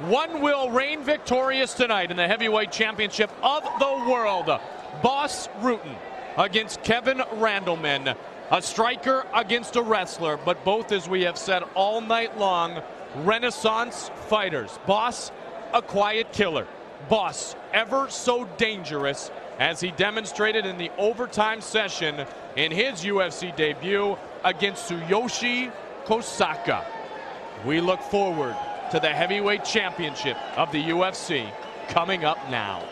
One will reign victorious tonight in the heavyweight championship of the world. Bas Rutten against Kevin Randleman. A striker against a wrestler, but both, as we have said all night long, Renaissance fighters. Bas, a quiet killer. Bas, ever so dangerous, as he demonstrated in the overtime session in his UFC debut against Tsuyoshi Kosaka. We look forward to the heavyweight championship of the UFC coming up now.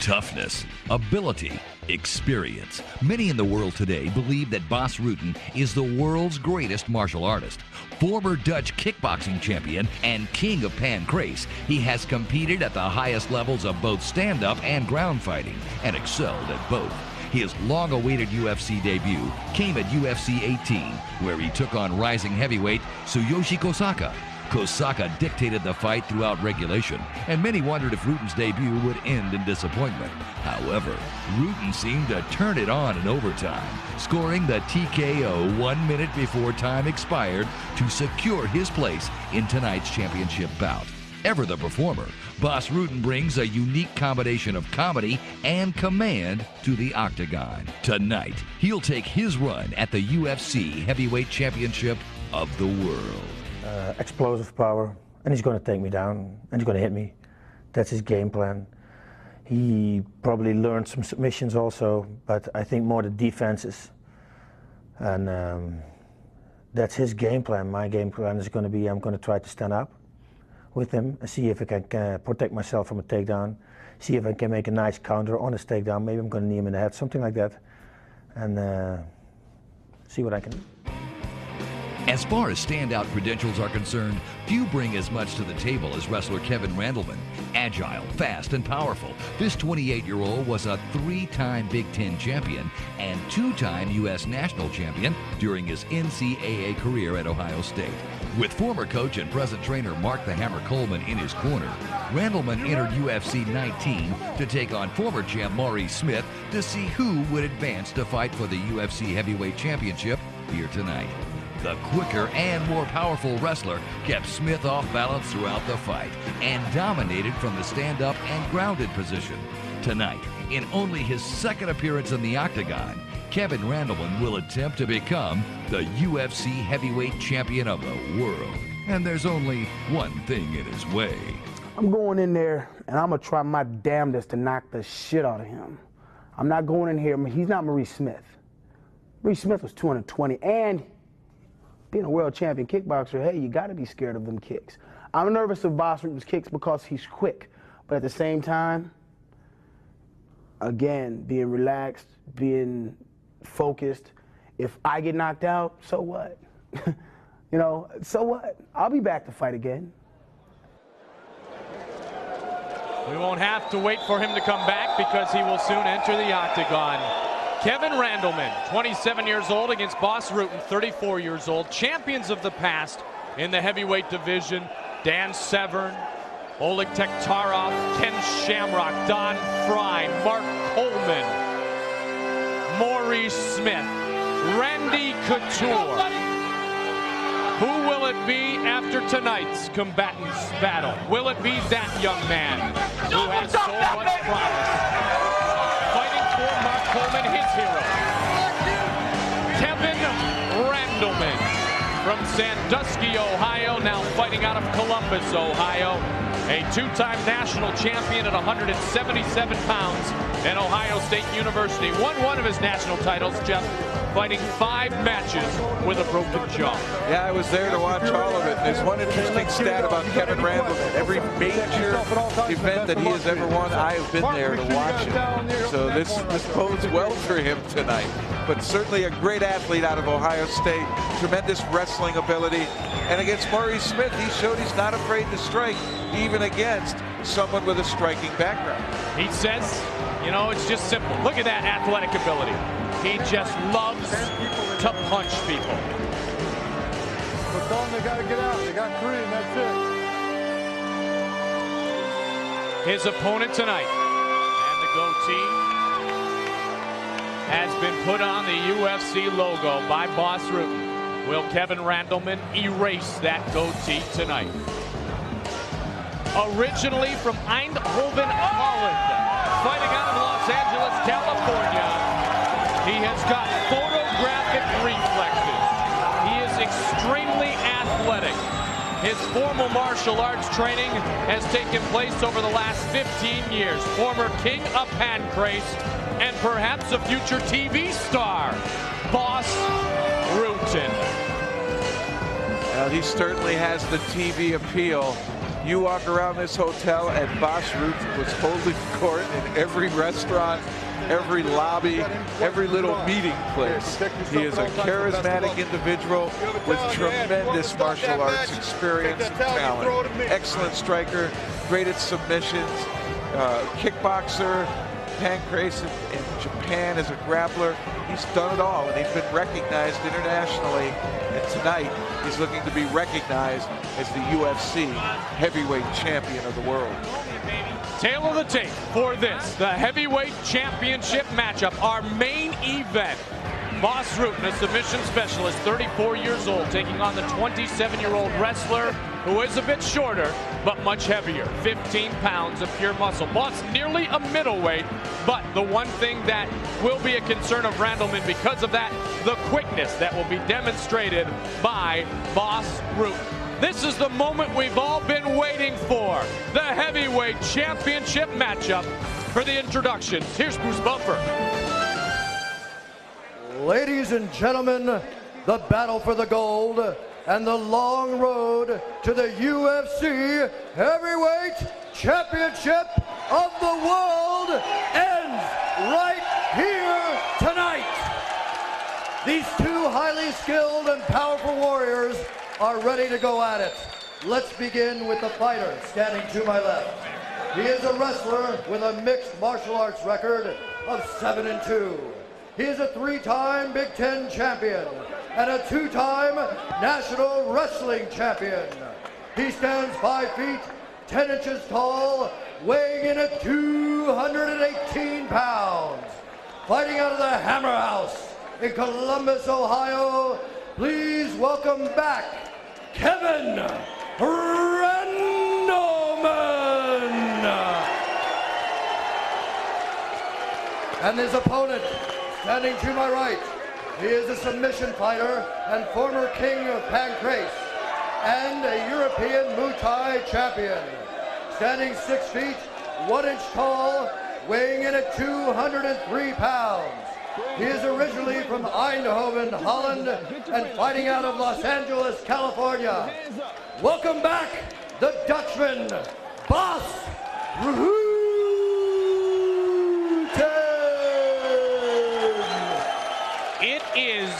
Toughness, ability, experience. Many in the world today believe that Bas Rutten is the world's greatest martial artist. Former Dutch kickboxing champion and king of pancrase, he has competed at the highest levels of both stand-up and ground fighting and excelled at both. His long-awaited UFC debut came at UFC 18, where he took on rising heavyweight Tsuyoshi Kosaka. Kosaka dictated the fight throughout regulation, and many wondered if Rutten's debut would end in disappointment. However, Rutten seemed to turn it on in overtime, scoring the TKO 1 minute before time expired to secure his place in tonight's championship bout. Ever the performer, Bas Rutten brings a unique combination of comedy and command to the octagon. Tonight, he'll take his run at the UFC Heavyweight Championship of the world. Explosive power, and he's going to take me down, and he's going to hit me. That's his game plan. He probably learned some submissions also, but I think more the defenses. And that's his game plan. My game plan is going to be, I'm going to try to stand up with him and see if I can protect myself from a takedown, see if I can make a nice counter on his takedown. Maybe I'm going to knee him in the head, something like that, and see what I can do. As far as standout credentials are concerned, few bring as much to the table as wrestler Kevin Randleman. Agile, fast, and powerful, this 28-year-old was a 3-time Big Ten champion and 2-time U.S. national champion during his NCAA career at Ohio State. With former coach and present trainer Mark the Hammer Coleman in his corner, Randleman entered UFC 19 to take on former champ Maurice Smith to see who would advance to fight for the UFC Heavyweight Championship here tonight. The quicker and more powerful wrestler kept Smith off balance throughout the fight and dominated from the stand-up and grounded position. Tonight, in only his second appearance in the octagon, Kevin Randleman will attempt to become the UFC Heavyweight Champion of the world. And there's only one thing in his way. I'm going in there, and I'm going to try my damnedest to knock the shit out of him. I'm not going in here. He's not Maurice Smith. Maurice Smith was 220, and being a world champion kickboxer, hey, you got to be scared of them kicks. I'm nervous of Bas Rutten's kicks because he's quick, but at the same time, again, being relaxed, being focused. If I get knocked out, so what? You know, so what? I'll be back to fight again. We won't have to wait for him to come back because he will soon enter the octagon. Kevin Randleman, 27 years old, against Bas Rutten, 34 years old. Champions of the past in the heavyweight division. Dan Severn, Oleg Tektarov, Ken Shamrock, Don Fry, Mark Coleman, Maurice Smith, Randy Couture. Who will it be after tonight's combatants battle? Will it be that young man who has so much promise? Fighting for Mark Coleman, his hero. Kevin Randleman from Sandusky, Ohio, now fighting out of Columbus, Ohio. A 2-time national champion at 177 pounds at Ohio State University. Won one of his national titles, Jeff, fighting 5 matches with a broken jaw. Yeah, I was there to watch all of it. There's one interesting stat about Kevin Randleman. Every major event that he has ever won, I have been there to watch it. So this bodes well for him tonight. But certainly a great athlete out of Ohio State. Tremendous wrestling ability. And against Maurice Smith, he showed he's not afraid to strike, even against someone with a striking background. He says, you know, it's just simple. Look at that athletic ability. He just loves to punch people. But tell them they got to get out. They got 3, and that's it. His opponent tonight, and the goatee has been put on the UFC logo by Bas Rutten. Will Kevin Randleman erase that goatee tonight? Originally from Eindhoven, Holland, fighting out of Los Angeles, California, he has got photographic reflexes. He is extremely athletic. His formal martial arts training has taken place over the last 15 years. Former king of Pancrase and perhaps a future TV star, Bas Rutten. Well, he certainly has the TV appeal. You walk around this hotel and Bas Rutten was holding court in every restaurant, every lobby, every little meeting place. He is a charismatic individual with tremendous martial arts experience and talent. Excellent striker, great at submissions, kickboxer, Pancrase in Japan as a grappler. He's done it all, and he's been recognized internationally. And tonight, he's looking to be recognized as the UFC heavyweight champion of the world. Tail of the tape for this, the heavyweight championship matchup, our main event. Bas Rutten, a submission specialist, 34 years old, taking on the 27-year-old wrestler who is a bit shorter, but much heavier, 15 pounds of pure muscle. Bas nearly a middleweight, but the one thing that will be a concern of Randleman because of that, the quickness that will be demonstrated by Bas Rutten. This is the moment we've all been waiting for, the heavyweight championship matchup. For the introductions, here's Bruce Buffer. Ladies and gentlemen, the battle for the gold and the long road to the UFC Heavyweight Championship of the world ends right here tonight. These two highly skilled and powerful warriors are ready to go at it. Let's begin with the fighter standing to my left. He is a wrestler with a mixed martial arts record of 7-2. He is a 3-time Big Ten champion and a 2-time National Wrestling champion. He stands 5 feet, 10 inches tall, weighing in at 218 pounds. Fighting out of the Hammer House in Columbus, Ohio, please welcome back Kevin Randleman. And his opponent, standing to my right, he is a submission fighter and former king of Pancrase and a European Muay Thai champion. Standing 6 feet, 1 inch tall, weighing in at 203 pounds. He is originally from Eindhoven, Holland, and fighting out of Los Angeles, California. Welcome back, the Dutchman, Bas Rutten. It is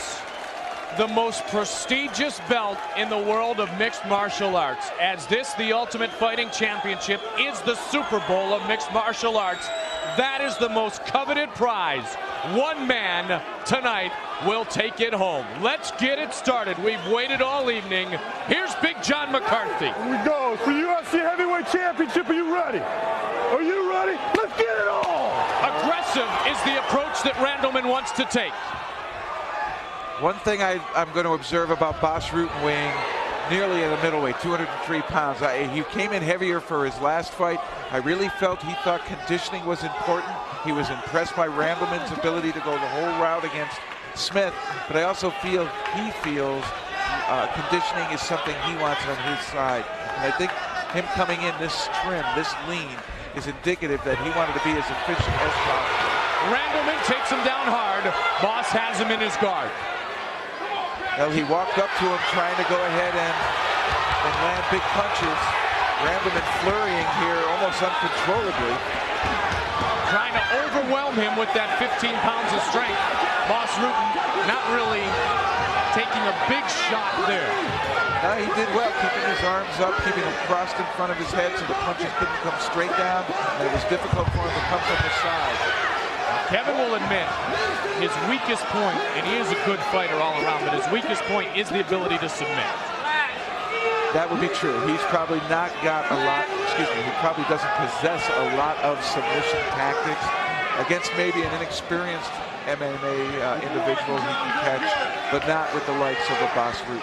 the most prestigious belt in the world of mixed martial arts, as this, the Ultimate Fighting Championship, is the Super Bowl of mixed martial arts. That is the most coveted prize. One man tonight will take it home. Let's get it started. We've waited all evening. Here's Big John McCarthy. Here we go. For UFC Heavyweight Championship, are you ready? Are you ready? Let's get it on! Aggressive is the approach that Randleman wants to take. One thing I'm going to observe about Bas Rutten, weighing nearly at a middleweight, 203 pounds. He came in heavier for his last fight. I really felt he thought conditioning was important. He was impressed by Randleman's ability to go the whole route against Smith, but I also feel he feels conditioning is something he wants on his side. And I think him coming in this trim, this lean, is indicative that he wanted to be as efficient as possible. Randleman takes him down hard. Bas has him in his guard. Well, he walked up to him trying to go ahead and land big punches. Randleman flurrying here almost uncontrollably. Trying to overwhelm him with that 15 pounds of strength. Bas Rutten not really taking a big shot there. No, he did well, keeping his arms up, keeping them crossed in front of his head so the punches couldn't come straight down, and it was difficult for him to come from the side. Kevin will admit his weakest point, and he is a good fighter all around, but his weakest point is the ability to submit. That would be true. He's probably not got a lot, he probably doesn't possess a lot of submission tactics. Against maybe an inexperienced MMA individual, he can catch but not with the likes of a Boss Rutten.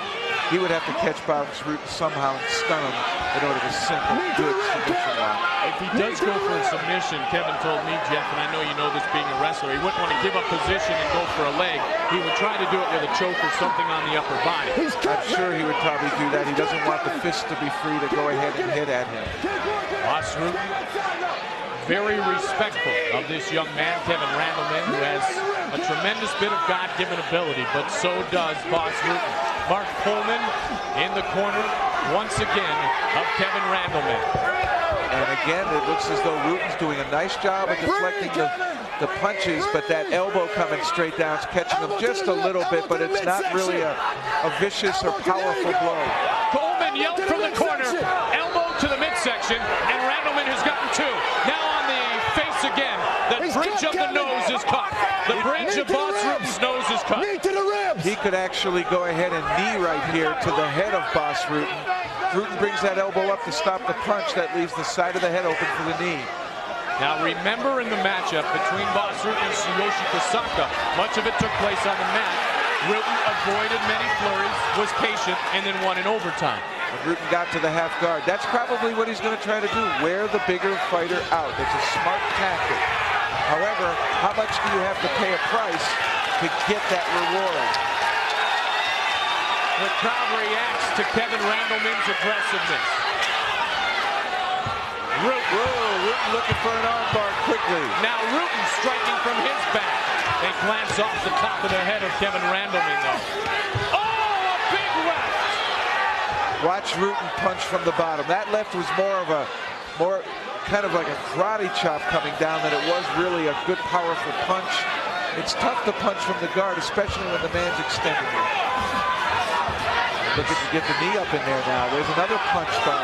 He would have to catch Boss Rutten somehow and stun him in order to sink a good submission lock. If he does go for a submission, Kevin told me, Jeff, and I know you know this being a wrestler, he wouldn't want to give up position and go for a leg. He would try to do it with a choke or something on the upper body. I'm sure he would probably do that. He doesn't want the fist to be free to go ahead and hit at him. Boss Rutten, very respectful of this young man, Kevin Randleman, who has a tremendous bit of God-given ability, but so does Boss Rutten. Mark Coleman in the corner once again of Kevin Randleman. And again, it looks as though Rutten's doing a nice job of deflecting the punches, but that elbow coming straight down is catching him just a little bit, but it's not really a vicious or powerful blow. Coleman yelled from the corner, elbow to the midsection, and Randleman has gotten two. Now on the face again, the bridge of the nose is cut. The bridge of Boss Rutten's nose is cut. He could actually go ahead and knee right here to the head of Boss Rutten. Rutten brings that elbow up to stop the punch. That leaves the side of the head open for the knee. Now remember, in the matchup between Boss Rutten and Tsuyoshi Kosaka, much of it took place on the mat. Rutten avoided many flurries, was patient, and then won in overtime. When Rutten got to the half guard, that's probably what he's going to try to do, wear the bigger fighter out. It's a smart tactic. However, how much do you have to pay a price to get that reward? The crowd reacts to Kevin Randleman's aggressiveness. Rutten looking for an armbar quickly. Now Rutten striking from his back. They glance off the top of the head of Kevin Randleman, though. Oh, a big left! Watch Rutten punch from the bottom. That left was more kind of like a karate chop coming down than it was really a good, powerful punch. It's tough to punch from the guard, especially when the man's extending it. Looking to get the knee up in there now. There's another punch by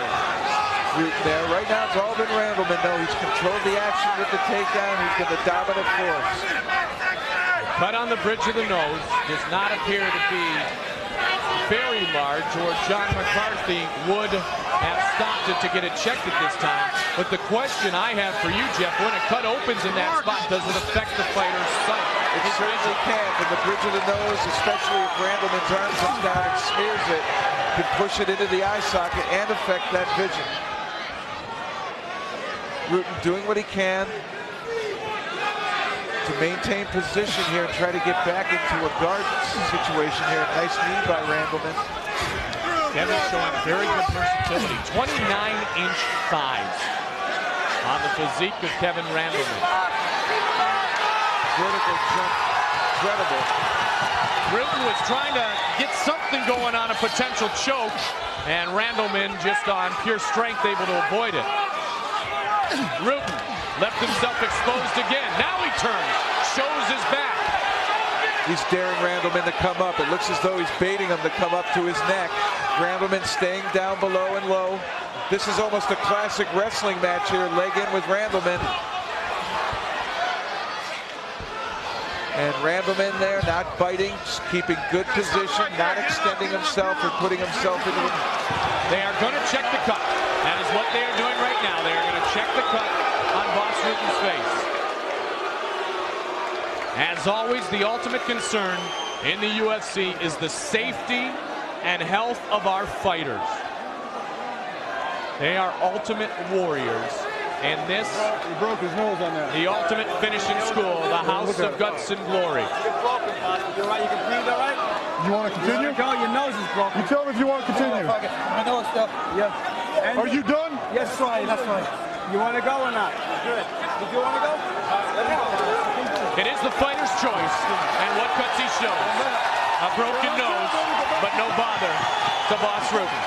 Rutten there. Right now it's all been Randleman, though. He's controlled the action with the takedown. He's been the dominant force. Cut on the bridge of the nose. Does not appear to be very large, or John McCarthy would have stopped it to get it checked at this time. But the question I have for you, Jeff, when a cut opens in that spot, does it affect the fighter's sight? It certainly can. From the bridge of the nose, especially if Randleman's arm comes down and smears it, can push it into the eye socket and affect that vision. Rutten doing what he can to maintain position here and try to get back into a guard situation here. Nice knee by Randleman. Kevin showing very good versatility. 29-inch thighs on the physique of Kevin Randleman. Vertical jump, incredible. Rutten was trying to get something going on a potential choke, and Randleman just on pure strength able to avoid it. Rutten left himself exposed again. Now he turns, shows his back. He's daring Randleman to come up. It looks as though he's baiting him to come up to his neck. Randleman staying down below and low. This is almost a classic wrestling match here. Leg in with Randleman. And Randleman there, not biting, just keeping good position, not extending himself or putting himself into it. They are going to check the cut. That is what they are doing right now. They are going to check the cut on Boss Rutten's face. As always, the ultimate concern in the UFC is the safety and health of our fighters. They are ultimate warriors. And this, he broke his nose on that. The ultimate finishing school, the House of Guts and Glory. You're right, you can breathe all right? You want to continue? Go, your nose is broken. You tell me if you want to continue. My nose stuff, yeah. And Are you done? Yes, right, that's right. You want to go or not? Good. Did you want to go? Let me go. It is the fighter's choice, and what cuts he shows. A broken nose, but no bother to Boss Rutten.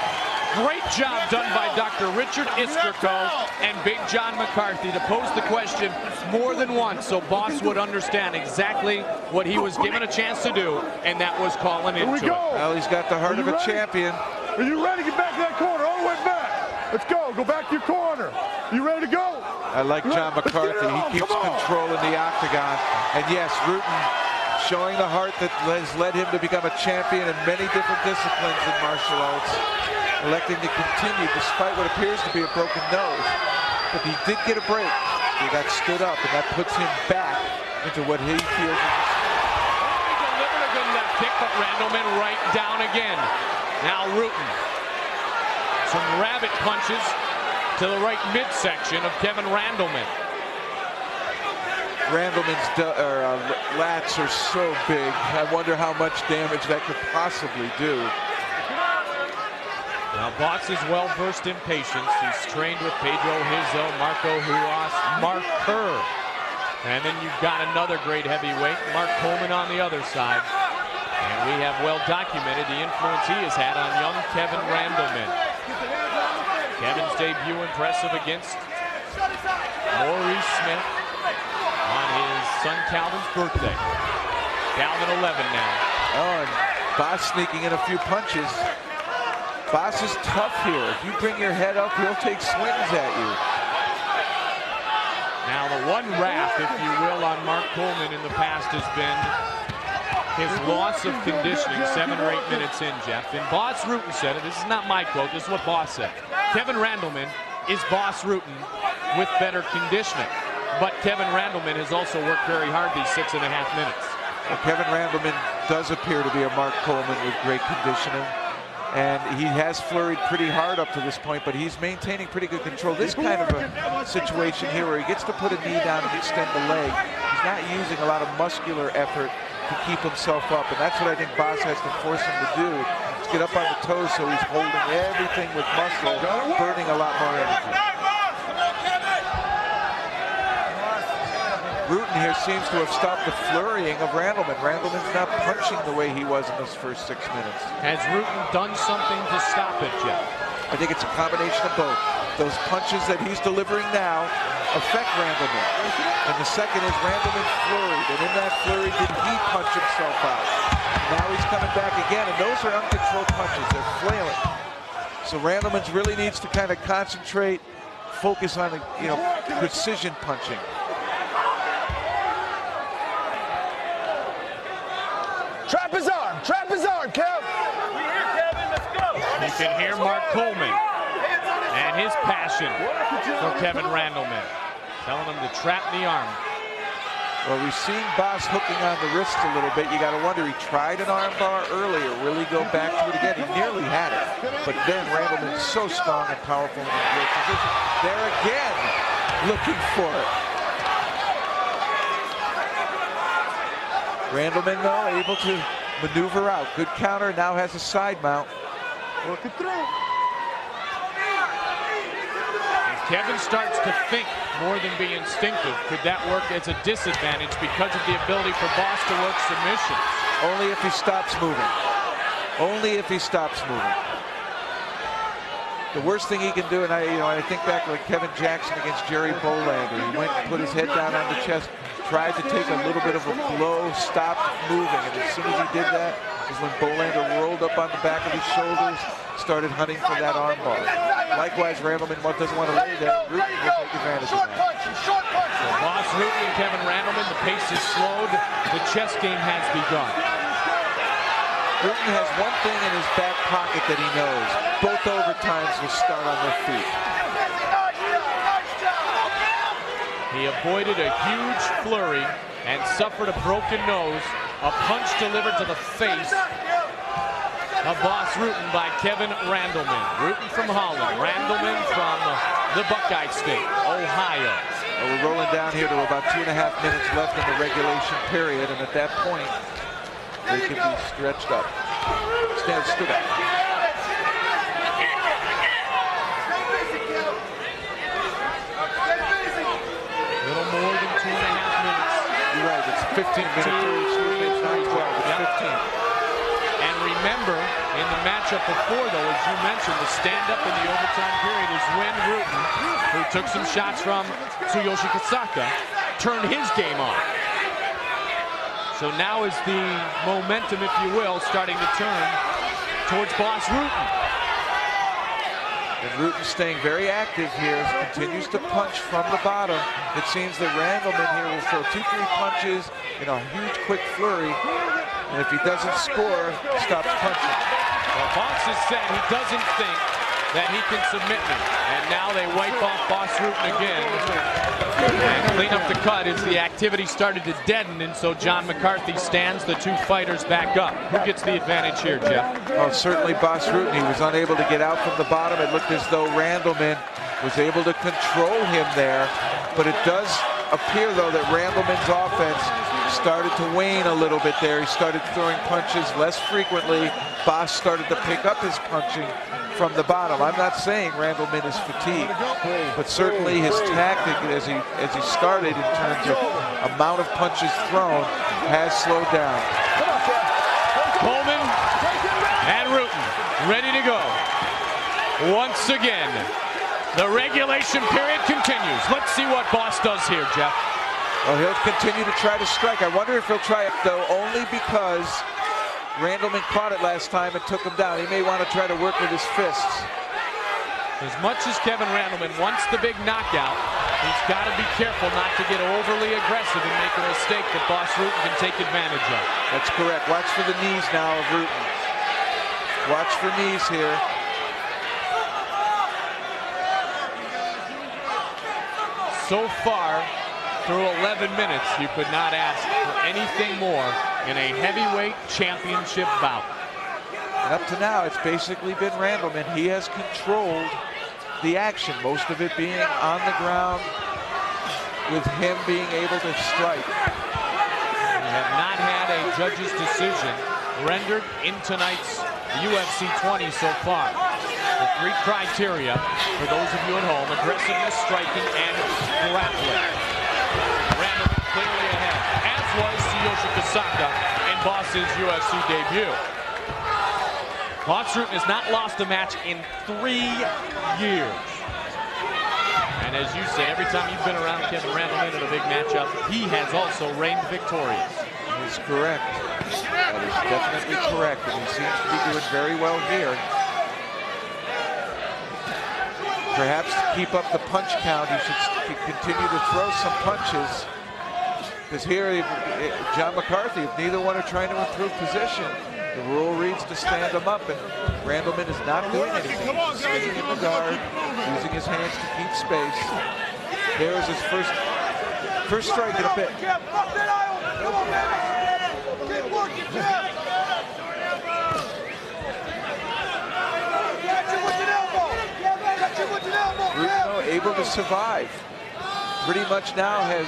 Great job done by Dr. Richard Iskerko and Big John McCarthy to pose the question more than once so Boss would understand exactly what he was given a chance to do, and that was calling into it. Well, he's got the heart of a champion. Are you ready? Get back to that corner, all the way back. Let's go. Go back to your corner. You ready to go? I like John McCarthy. He keeps control in the octagon. And yes, Rutten showing the heart that has led him to become a champion in many different disciplines in martial arts. Electing to continue despite what appears to be a broken nose. But he did get a break. He got stood up, and that puts him back into what he feels is He delivered a good left kick, but Randleman right down again. Now Rutten. Some rabbit punches to the right midsection of Kevin Randleman. Randleman's lats are so big. I wonder how much damage that could possibly do. Now Boss is well versed in patience. He's trained with Pedro Hizzo, Marco Huas, Mark Kerr. And then you've got another great heavyweight, Mark Coleman on the other side. And we have well documented the influence he has had on young Kevin Randleman. Kevin's debut impressive against Maurice Smith on his son Calvin's birthday. Calvin 11 now. Oh, and Boss sneaking in a few punches. Boss is tough here. If you bring your head up, he'll take swings at you. Now the one wrath, if you will, on Mark Coleman in the past has been his loss of conditioning 7 or 8 minutes in, Jeff. And Boss Rutten said it. This is not my quote. This is what Boss said. Kevin Randleman is Boss Rutten with better conditioning. But Kevin Randleman has also worked very hard these 6.5 minutes. Well, Kevin Randleman does appear to be a Mark Coleman with great conditioning. And he has flurried pretty hard up to this point, but he's maintaining pretty good control. This kind of a situation here where he gets to put a knee down and extend the leg, he's not using a lot of muscular effort to keep himself up, and that's what I think Boss has to force him to do, is get up on the toes so he's holding everything with muscle, burning a lot more energy. Rutten here seems to have stopped the flurrying of Randleman. Randleman's not punching the way he was in those first 6 minutes. Has Rutten done something to stop it, Jeff? I think it's a combination of both. Those punches that he's delivering now affect Randleman. And the second is Randleman flurried. And in that flurry, did he punch himself out? Now he's coming back again, and those are uncontrolled punches. They're flailing. So Randleman really needs to kind of concentrate, focus on, precision punching. Trap his arm, Kev. We here, Kevin. Let's go. You can hear Mark Coleman and his passion for Kevin Randleman, telling him to trap the arm. Well, we've seen Boss hooking on the wrist a little bit. You got to wonder, he tried an arm bar earlier, really go back to it again. He nearly had it, but then Randleman's so strong and powerful in his great position. There again, looking for it. Randleman, though, able to maneuver out. Good counter, now has a side mount. Work it through. If Kevin starts to think more than be instinctive, could that work as a disadvantage because of the ability for Boss to work submissions? Only if he stops moving. Only if he stops moving. The worst thing he can do, and I think back like Kevin Jackson against Jerry Bolander. He went and put his head down on the chest, tried to take a little bit of a blow, stopped moving, and as soon as he did that is when Bolander rolled up on the back of his shoulders, started hunting for that arm bar. Likewise, Randleman doesn't want to lay there. Rutten will take advantage of that. So Boss Rutten and Kevin Randleman, the pace is slowed, the chess game has begun. Rutten has one thing in his back pocket that he knows. Both overtimes will start on their feet. He avoided a huge flurry and suffered a broken nose. A punch delivered to the face of Boss Rutten by Kevin Randleman. Rutten from Holland, Randleman from the Buckeye State, Ohio. Well, we're rolling down here to about 2.5 minutes left in the regulation period, and at that point, they can be stretched up. Stood up. Little more than 2.5 minutes. You're right, it's 15 minutes. It's not 12, it's 15. And remember, in the matchup before, though, as you mentioned, the stand-up in the overtime period is when Rutten, who took some shots from Tsuyoshi Kasaka, turned his game on. So now is the momentum, if you will, starting to turn towards Boss Rutten. And Rutten staying very active here, continues to punch from the bottom. It seems that Randleman here will throw 2-3 punches in a huge quick flurry, and if he doesn't score, stops punching. Well, Boss has said he doesn't think that he can submit me. And now they wipe off Boss Rutten again. And clean up the cut as the activity started to deaden, and so John McCarthy stands the two fighters back up. Who gets the advantage here, Jeff? Well, certainly Boss Rutten. He was unable to get out from the bottom. It looked as though Randleman was able to control him there. But it does appear, though, that Randleman's offense started to wane a little bit there. He started throwing punches less frequently. Boss started to pick up his punching from the bottom. I'm not saying Randleman is fatigued, but certainly his tactic as he started in terms of amount of punches thrown has slowed down. Coleman and Rutten ready to go. Once again, the regulation period continues. Let's see what Boss does here, Jeff. Well, he'll continue to try to strike. I wonder if he'll try it, though, only because Randleman caught it last time and took him down. He may want to try to work with his fists. As much as Kevin Randleman wants the big knockout, he's got to be careful not to get overly aggressive and make a mistake that Boss Rutten can take advantage of. That's correct. Watch for the knees now of Rutten. Watch for knees here. So far, through 11 minutes, you could not ask for anything more in a heavyweight championship bout. And up to now, it's basically been Randleman. He has controlled the action, most of it being on the ground, with him being able to strike. We have not had a judge's decision rendered in tonight's UFC 20 so far. The three criteria for those of you at home: aggressiveness, striking, and grappling. Randleman clearly ahead, as was Tsuyoshi Kasaka in Boss's UFC debut. Boss Rutten has not lost a match in 3 years. And as you said, every time you've been around Kevin Randleman in a big matchup, he has also reigned victorious. That is correct. That is definitely correct, and he seems to be doing very well here. Perhaps to keep up the punch count, he should continue to throw some punches. Because here, John McCarthy, if neither one are trying to improve position, the rule reads to stand them up, and Randleman is not doing anything. He's sitting in the guard, using his hands to keep space. There's his first strike in a bit. Rutten able to survive. Pretty much now has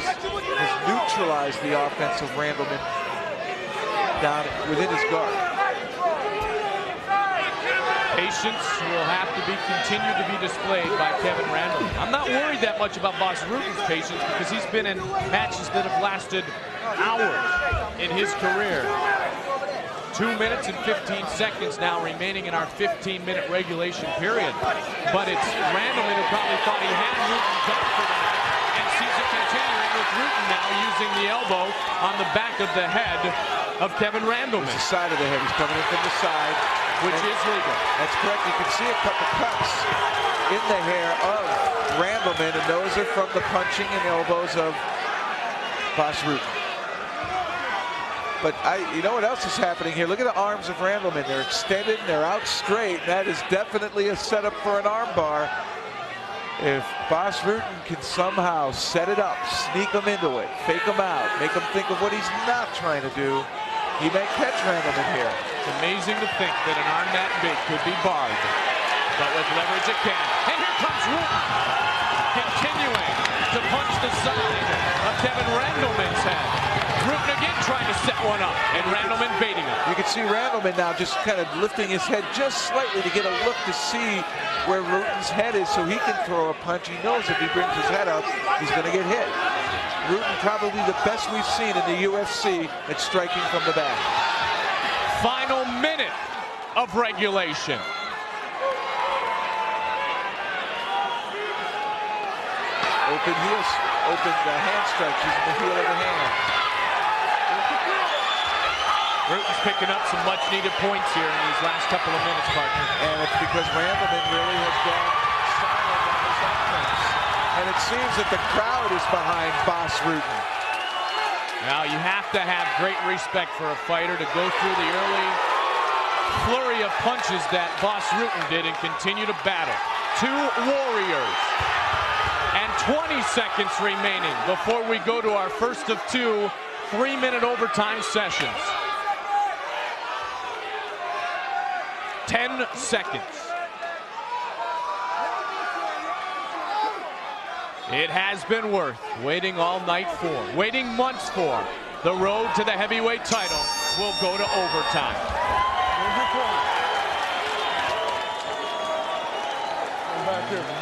neutralized the offense of Randleman down within his guard. Patience will have to be continued to be displayed by Kevin Randleman. I'm not worried that much about Boss Rutten's patience because he's been in matches that have lasted hours in his career. 2 minutes and 15 seconds now remaining in our 15-minute regulation period. But it's Randleman who probably thought he had Rutten done for that, and sees it continuing with Rutten now using the elbow on the back of the head of Kevin Randleman. The side of the head. He's coming in from the side, which is legal. That's correct. You can see a couple cuts in the hair of Randleman, and those are from the punching and elbows of Boss Rutten. But you know what else is happening here? Look at the arms of Randleman. They're extended and they're out straight. That is definitely a setup for an arm bar. If Boss Rutten can somehow set it up, sneak him into it, fake him out, make him think of what he's not trying to do, he may catch Randleman here. It's amazing to think that an arm that big could be barred, but with leverage it can. And here comes Rutten, continuing to punch the side of Kevin Randleman's head. Rutten again trying to set one up, and Randleman baiting him. You can see Randleman now just kind of lifting his head just slightly to get a look to see where Rutten's head is so he can throw a punch. He knows if he brings his head up, he's going to get hit. Rutten probably the best we've seen in the UFC at striking from the back. Final minute of regulation. Open heels, open the hand strikes using the heel of the hand. Rutten's picking up some much-needed points here in these last couple of minutes, partner. And it's because Randleman really has gone silent on his offense. And it seems that the crowd is behind Boss Rutten. Now, you have to have great respect for a fighter to go through the early flurry of punches that Bas Rutten did and continue to battle. 2 warriors. And 20 seconds remaining before we go to our first of 2 3-minute overtime sessions. 10 seconds. It has been worth waiting all night for, waiting months for. The road to the heavyweight title will go to overtime.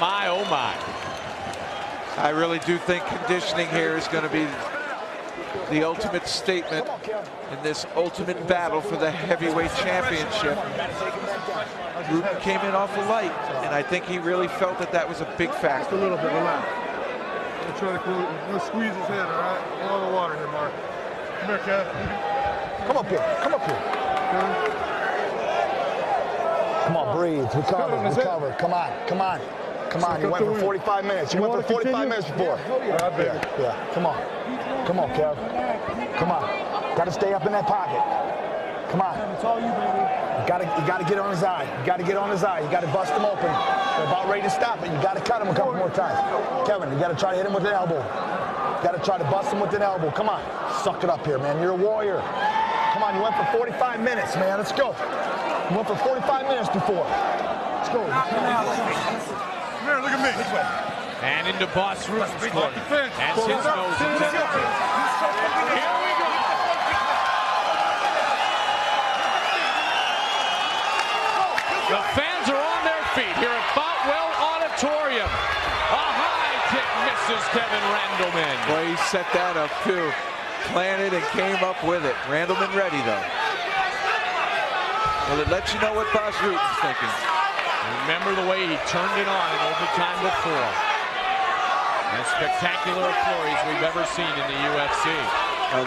My, oh my. I really do think conditioning here is going to be the ultimate statement in this ultimate battle for the heavyweight championship. Rutten came in awful light, and I think he really felt that that was a big factor. Just a little bit, relax. Try to squeeze his head, all right? All the water here, Mark. Come here, Kev. Come up here. Come up here. Come on, breathe. Recover. Come on. Come on. Come on. You went for 45 minutes. You went for 45 minutes before. Yeah. Come on. Come on, Kev. Come on. Got to stay up in that pocket. Come on. It's all you, baby. You gotta get on his eye. You gotta get on his eye. You gotta bust him open. They're about ready to stop it. You gotta cut him a couple more times. Kevin, you gotta try to hit him with an elbow. You gotta try to bust him with an elbow. Come on. Suck it up here, man. You're a warrior. Come on, you went for 45 minutes, man. Let's go. You went for 45 minutes before. Let's go. Come here, look at me. This way. And into Bas Rutten's corner. As his nose attempted to. Here we go. The fans are on their feet here at Boutwell Auditorium. A high kick misses Kevin Randleman. Boy, he set that up too. Planted and came up with it. Randleman ready though. Well, it lets you know what Bas Rutten's thinking. Remember the way he turned it on in overtime before. As spectacular a flurries we've ever seen in the UFC.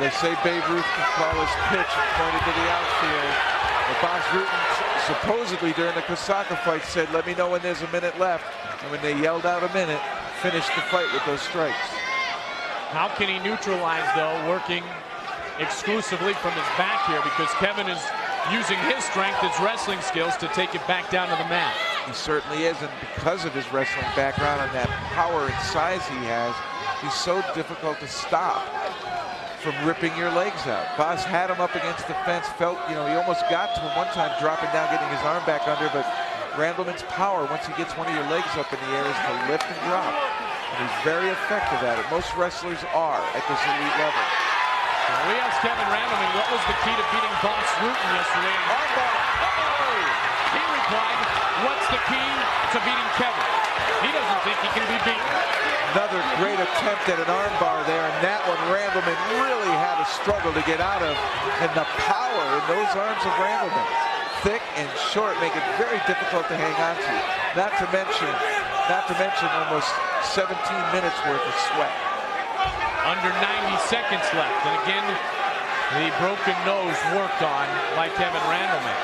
They say Babe Ruth can call his pitch and pointed to the outfield. But Bas Rutten supposedly during the Kosaka fight said, let me know when there's a minute left. And when they yelled out a minute, finished the fight with those strikes. How can he neutralize, though, working exclusively from his back here, because Kevin is using his strength, his wrestling skills to take it back down to the mat. He certainly is, and because of his wrestling background and that power and size he has, he's so difficult to stop from ripping your legs out. Bas had him up against the fence, felt, he almost got to him one time, dropping down, getting his arm back under, but Randleman's power, once he gets one of your legs up in the air, is to lift and drop. And he's very effective at it. Most wrestlers are at this elite level. We asked Kevin Randleman what was the key to beating Bas Rutten yesterday. He replied, what's the key to beating Kevin? He doesn't think he can be beaten. Another great attempt at an armbar there, and that one Randleman really had a struggle to get out of. And the power in those arms of Randleman, thick and short, make it very difficult to hang on to. Not to mention almost 17 minutes worth of sweat. Under 90 seconds left, and again, the broken nose worked on by Kevin Randleman.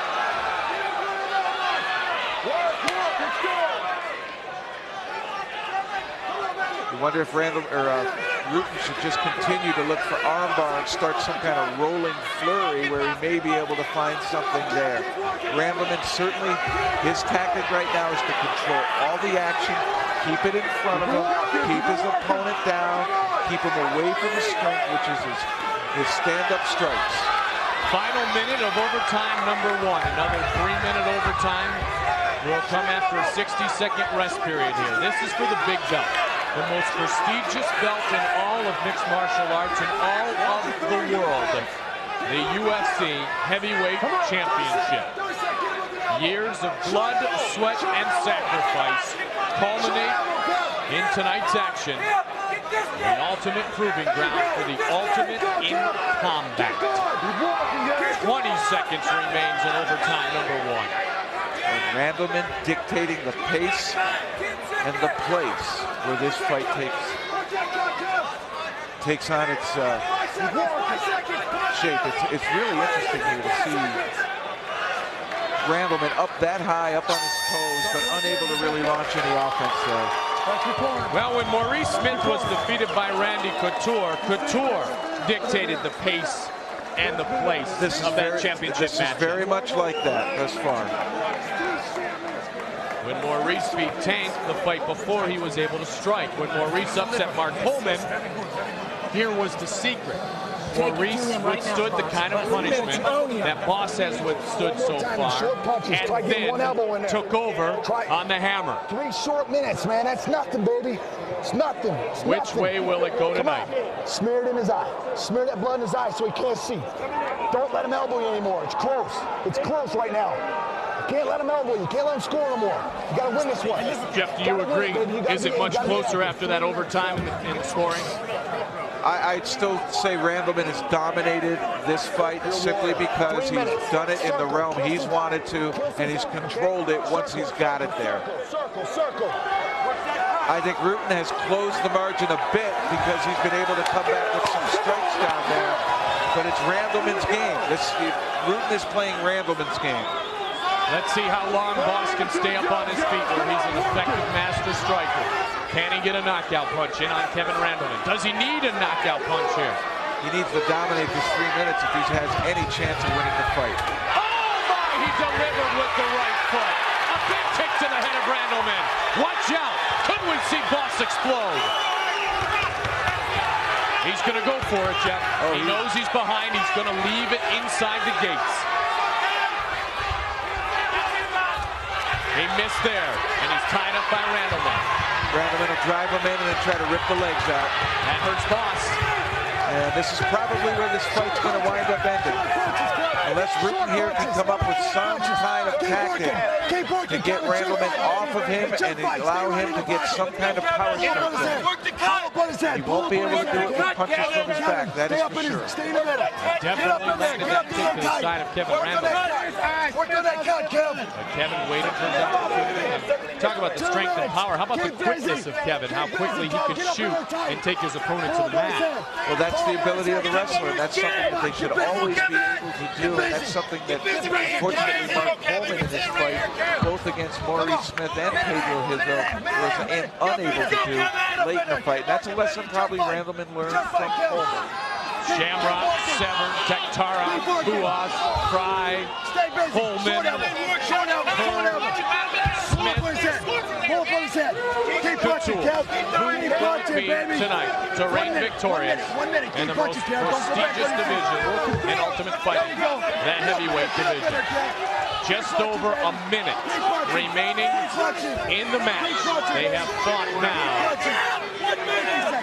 You wonder if Rutten should just continue to look for armbar and start some kind of rolling flurry where he may be able to find something there. Randleman, certainly his tactic right now is to control all the action, keep it in front of him, keep his opponent down, keep him away from the strength, which is his stand-up strikes. Final minute of overtime number 1. Another 3-minute overtime will come after a 60-second rest period here. This is for the big belt, the most prestigious belt in all of mixed martial arts in all of the world, the UFC Heavyweight Championship. Years of blood, sweat, and sacrifice culminate in tonight's action, the ultimate proving ground for the ultimate in combat. 20 seconds remains in overtime number 1. And Randleman dictating the pace and the place where this fight takes on its shape. It's really interesting here to see Randleman up that high, up on his toes, but unable to really launch any offense there. Well, when Maurice Smith was defeated by Randy Couture, Couture dictated the pace and the place of that championship This match. is very much like that thus far. When Maurice beat Tank the fight before, he was able to strike. When Maurice upset Mark Coleman, here was the secret. Maurice withstood the kind of punishment that Boss has withstood so far, and then took over on the hammer. 3 short minutes, man. That's nothing, baby. It's nothing. Which way will it go tonight? Smear it in his eye. Smear that blood in his eye so he can't see. Don't let him elbow you anymore. It's close. It's close right now. You can't let him elbow you. You can't let him score no more. You got to win this one. Jeff, do you agree? Is it much closer after that overtime in scoring? I'd still say Randleman has dominated this fight simply because he's done it in the realm he's wanted to, and he's controlled it once he's got it there. I think Rutten has closed the margin a bit because he's been able to come back with some strikes down there, but it's Randleman's game. Rutten is playing Randleman's game. Let's see how long Boss can stay up on his feet where he's an effective master striker. Can he get a knockout punch in on Kevin Randleman? Does he need a knockout punch here? He needs to dominate this 3 minutes if he has any chance of winning the fight. Oh my, he delivered with the right foot. A big kick to the head of Randleman. Watch out. Could we see Boss explode? He's going to go for it, Jeff. He knows he's behind. He's going to leave it inside the gates. He missed there, and he's tied up by Randleman. Randleman will drive him in and then try to rip the legs out. That hurts Boss. And this is probably where this fight's going to wind up ending. Unless Rutten here can come up with some kind of tactic to get Randleman off of him and allow him to get some kind of power strike there. He won't be able to do it with punches from his back, that is for sure. Definitely landed that kick to the side of Kevin Randleman. But Kevin waited for his opportunity. Talk about the strength and power. How about the quickness of Kevin? How quickly he could shoot and take his opponent to the mat. Well, that's the ability of the wrestler. That's something that they should always be able to do. And that's something that, fortunately, Mark Coleman in this fight, both against Maurice Smith and Pedro Hizo, was unable to do late in the fight. That's a lesson probably Randleman learned from Coleman. Shamrock, Severn, Tektara, Buas, Fry, Coleman, Couture. Who will be tonight to reign victorious in the most prestigious division in Ultimate Fighting, the heavyweight division. Just over a minute remaining in the match. They have fought now for 20 minutes.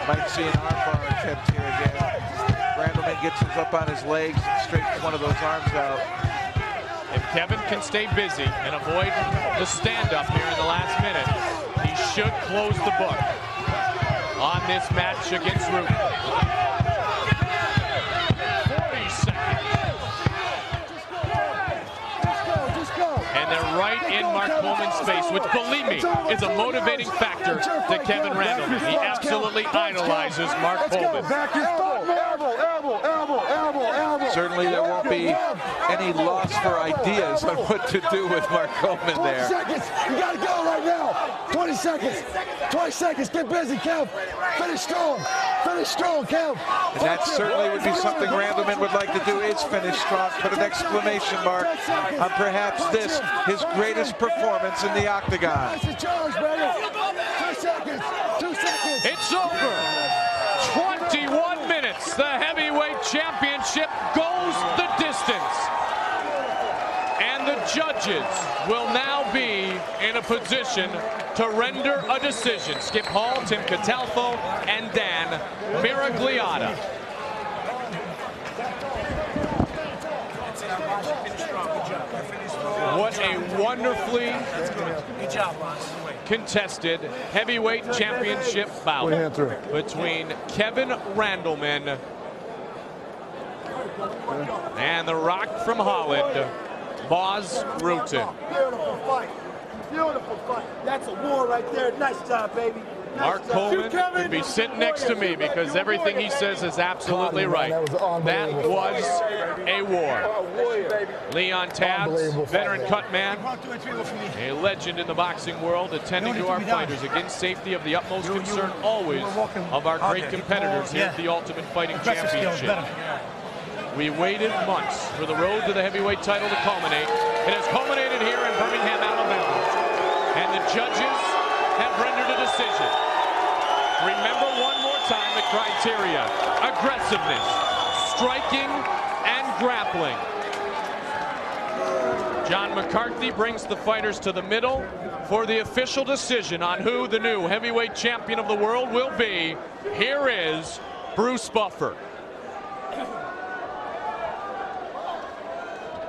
Might see an armbar attempt here again. Randleman gets his up on his legs and straightens one of those arms out. If Kevin can stay busy and avoid the stand-up here in the last minute, he should close the book on this match against Rutten. 40 seconds. And they're right in Mark Coleman's face, which, believe me, is a motivating factor to Kevin Randleman. He absolutely idolizes Mark Coleman. Certainly there won't be any loss for ideas on what to do with Mark Coleman there. 20 seconds. You got to go right now. 20 seconds. 20 seconds. Get busy, Kev. Finish strong. Finish strong, Kev. And that certainly would be something Randleman would like to do, is finish strong. Put an exclamation mark on perhaps this, his greatest performance in the octagon. 2 seconds. 2 seconds. It's over. 21 minutes. The heavyweight championship goes the distance. And the judges will now be in a position to render a decision. Skip Hall, Tim Catalfo, and Dan Miragliotta. What a wonderfully contested heavyweight championship bout between Kevin Randleman and the Rock from Holland, Boss Rutten. Beautiful fight. That's a war right there. Nice job, baby. Mark Coleman could be sitting next to me because everything he says is absolutely right. That was a war. Leon Tabbs, veteran cut man, a legend in the boxing world, attending to our fighters. Again, safety of the utmost concern always of our great competitors here at the Ultimate Fighting Championship. We waited months for the road to the heavyweight title to culminate. It has culminated here in Birmingham, Alabama. And the judges have rendered a decision. Remember one more time the criteria: aggressiveness, striking, and grappling. John McCarthy brings the fighters to the middle for the official decision on who the new heavyweight champion of the world will be. Here is Bruce Buffer.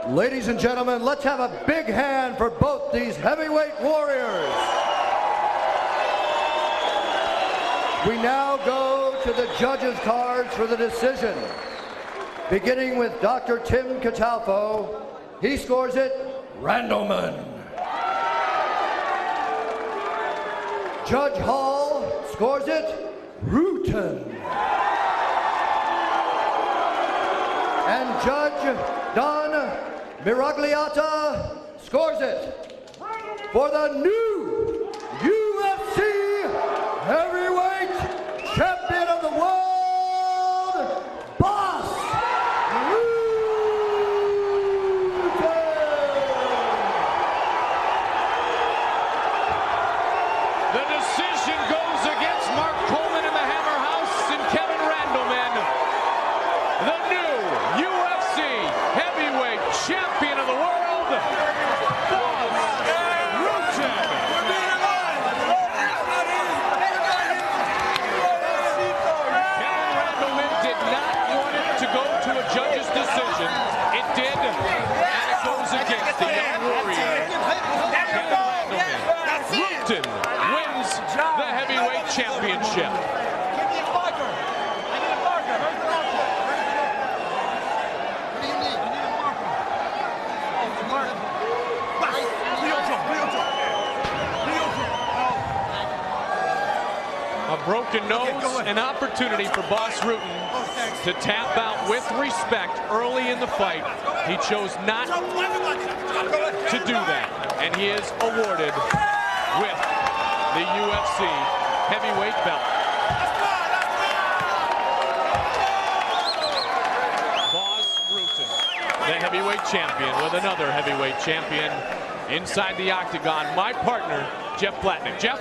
Ladies and gentlemen, let's have a big hand for both these heavyweight warriors. We now go to the judges' cards for the decision. Beginning with Dr. Tim Catalfo, he scores it Randleman. Judge Hall scores it Rutten. And Judge Don Miragliata scores it for the new UFC heavyweight champion of the world, Boss Rutten. The decision goes against Mark Coleman in the Hammer House and Kevin Randleman. The new UFC heavyweight champion of the world, Boss Rutten. Kevin Randleman did not want it to go to a judge's decision. It did, and it goes against the young warrior, Kevin Randleman. Rutten wins the heavyweight championship. A broken nose, an opportunity for Boss Rutten to tap out with respect early in the fight. He chose not to do that, and he is awarded with the UFC heavyweight belt. Boss Rutten, the heavyweight champion, with another heavyweight champion inside the octagon, my partner, Jeff Platnick. Jeff?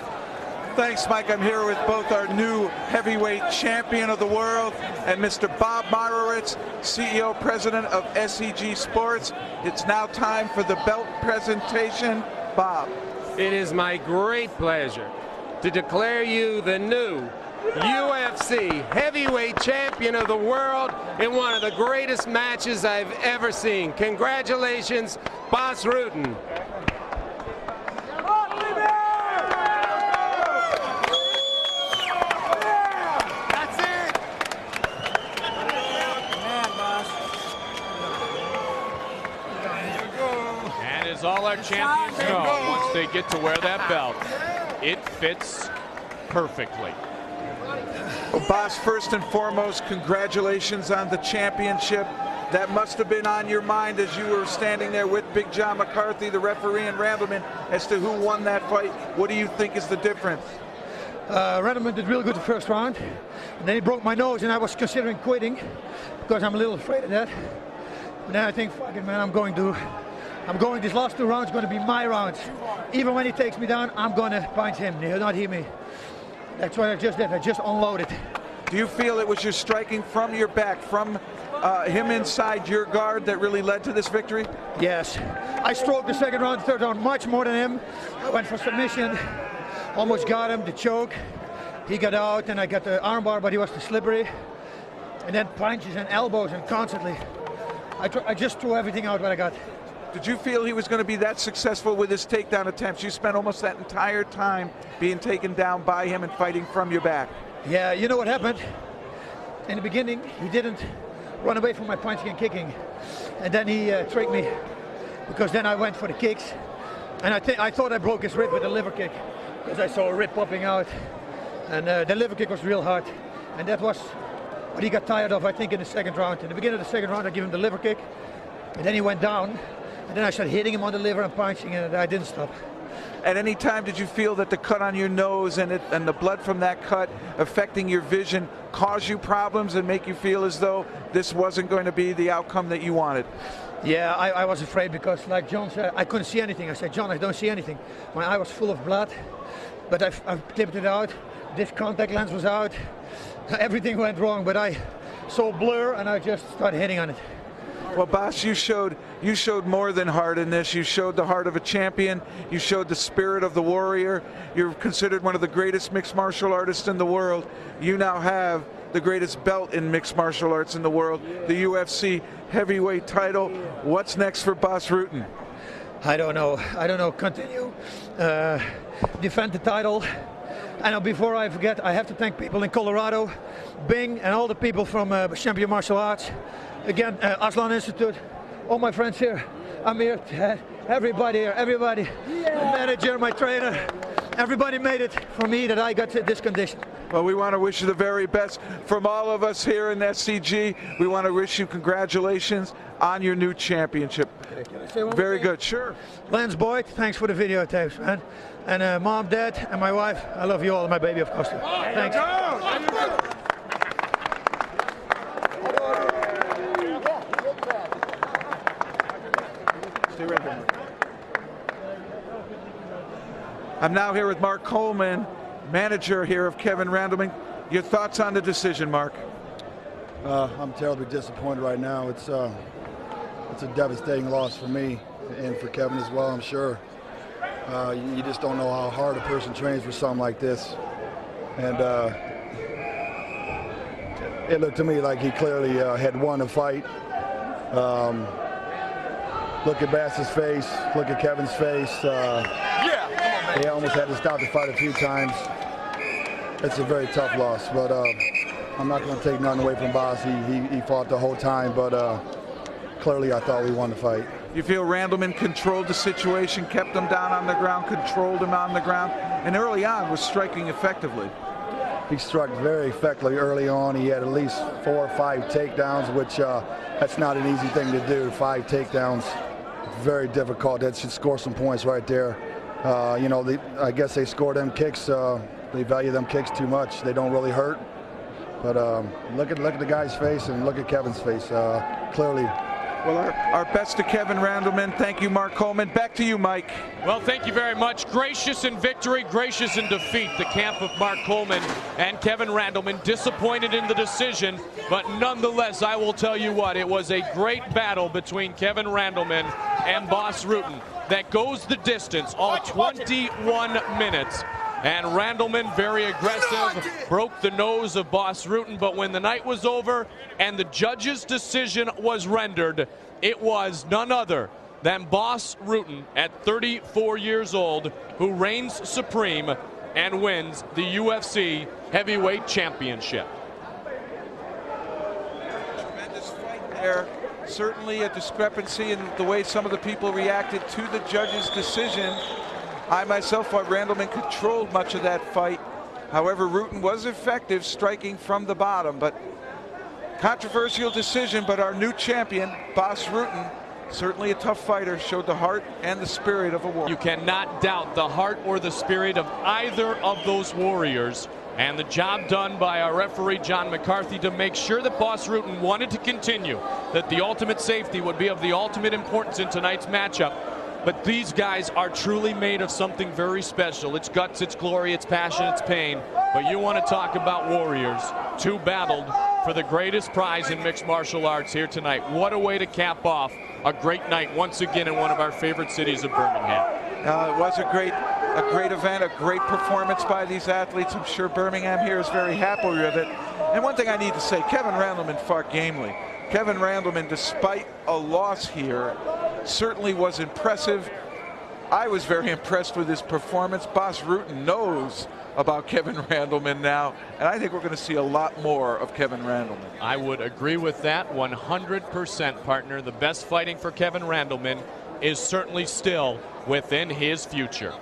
Thanks, Mike. I'm here with both our new heavyweight champion of the world and Mr. Bob Marowitz, CEO, president of SEG Sports. It's now time for the belt presentation. Bob. It is my great pleasure to declare you the new UFC heavyweight champion of the world in one of the greatest matches I've ever seen. Congratulations, Boss Rutten. As all our champions know, once they get to wear that belt, it fits perfectly. Well, Boss, first and foremost, congratulations on the championship. That must have been on your mind as you were standing there with Big John McCarthy, the referee, and Randleman, as to who won that fight. What do you think is the difference? Randleman did really good the first round, and then he broke my nose, and I was considering quitting because I'm a little afraid of that. But then I think, fuck it, man, I'm going these last 2 rounds going to be my rounds. Even when he takes me down, I'm going to punch him. He'll not hit me. That's what I just did. I just unloaded. Do you feel it was your striking from your back, from him inside your guard, that really led to this victory? Yes. I stroked the second round, third round much more than him. I went for submission. Almost got him, the choke. He got out, and I got the armbar, but he was too slippery. And then punches and elbows, and constantly. I just threw everything out what I got. Did you feel he was going to be that successful with his takedown attempts? You spent almost that entire time being taken down by him and fighting from your back. Yeah, you know what happened? In the beginning, he didn't run away from my punching and kicking. And then he tricked me, because then I went for the kicks. And I thought I broke his rib with a liver kick because I saw a rib popping out. And the liver kick was real hard. And that was what he got tired of, I think, in the second round. In the beginning of the second round, I gave him the liver kick. And then he went down. And then I started hitting him on the liver and punching, and I didn't stop. At any time did you feel that the cut on your nose and the blood from that cut affecting your vision cause you problems and make you feel as though this wasn't going to be the outcome that you wanted? Yeah, I was afraid because, like John said, I couldn't see anything. I said, John, I don't see anything. My eye was full of blood, but I've clipped it out. This contact lens was out. Everything went wrong, but I saw blur and I just started hitting on it. Well, Boss, you showed more than heart in this. You showed the heart of a champion. You showed the spirit of the warrior. You're considered one of the greatest mixed martial artists in the world. You now have the greatest belt in mixed martial arts in the world, the UFC heavyweight title. What's next for Bas Rutten? I don't know. Continue. Defend the title. And before I forget, I have to thank people in Colorado, Bing, and all the people from Champion Martial Arts. Again, Aslan Institute, all my friends here. I'm here, everybody here, everybody. My manager, my trainer, everybody made it for me that I got to this condition. Well, we want to wish you the very best from all of us here in SCG. We want to wish you congratulations on your new championship. Can I say one Very more thing? good, sure. Lance Boyd, thanks for the videotapes, man. And Mom, Dad, and my wife, I love you all, and my baby, of course. Thanks. I'm now here with Mark Coleman, manager here of Kevin Randleman. Your thoughts on the decision, Mark? I'm terribly disappointed right now. It's a devastating loss for me and for Kevin as well, I'm sure. You just don't know how hard a person trains for something like this. And it looked to me like he clearly had won a fight. Look at Bass's face, look at Kevin's face. He almost had to stop the fight a few times. It's a very tough loss, but I'm not going to take nothing away from Bas. He fought the whole time, but clearly I thought we won the fight. You feel Randleman controlled the situation, kept him down on the ground, controlled him on the ground, and early on was striking effectively. He struck very effectively early on. He had at least 4 or 5 takedowns, which that's not an easy thing to do. 5 takedowns, very difficult. That should score some points right there. You know, I guess they score them kicks. They value them kicks too much. They don't really hurt. But look at the guy's face and look at Kevin's face. Clearly. Well, our best to Kevin Randleman. Thank you, Mark Coleman. Back to you, Mike. Well, thank you very much. Gracious in victory, gracious in defeat. The camp of Mark Coleman and Kevin Randleman, disappointed in the decision, but nonetheless, I will tell you what, it was a great battle between Kevin Randleman and Bas Rutten that goes the distance, all 21 minutes. And Randleman, very aggressive, broke the nose of Bas Rutten, but when the night was over and the judge's decision was rendered, it was none other than Bas Rutten at 34 years old who reigns supreme and wins the UFC Heavyweight Championship. Tremendous fight there. Certainly a discrepancy in the way some of the people reacted to the judge's decision. I myself thought Randleman controlled much of that fight. However, Rutten was effective, striking from the bottom. But controversial decision, but our new champion, Bas Rutten, certainly a tough fighter, showed the heart and the spirit of a warrior. You cannot doubt the heart or the spirit of either of those warriors. And the job done by our referee, John McCarthy, to make sure that Bas Rutten wanted to continue, that the ultimate safety would be of the ultimate importance in tonight's matchup. But these guys are truly made of something very special. It's guts, it's glory, it's passion, it's pain. But you want to talk about warriors. Two battled for the greatest prize in mixed martial arts here tonight. What a way to cap off a great night once again in one of our favorite cities of Birmingham. It was a great event, a great performance by these athletes. I'm sure Birmingham here is very happy with it. And one thing I need to say, Kevin Randleman fought gamely. Kevin Randleman, despite a loss here, certainly was impressive. I was very impressed with his performance. Bas Rutten knows about Kevin Randleman now, and I think we're going to see a lot more of Kevin Randleman. I would agree with that 100%, partner. The best fighting for Kevin Randleman is certainly still within his future.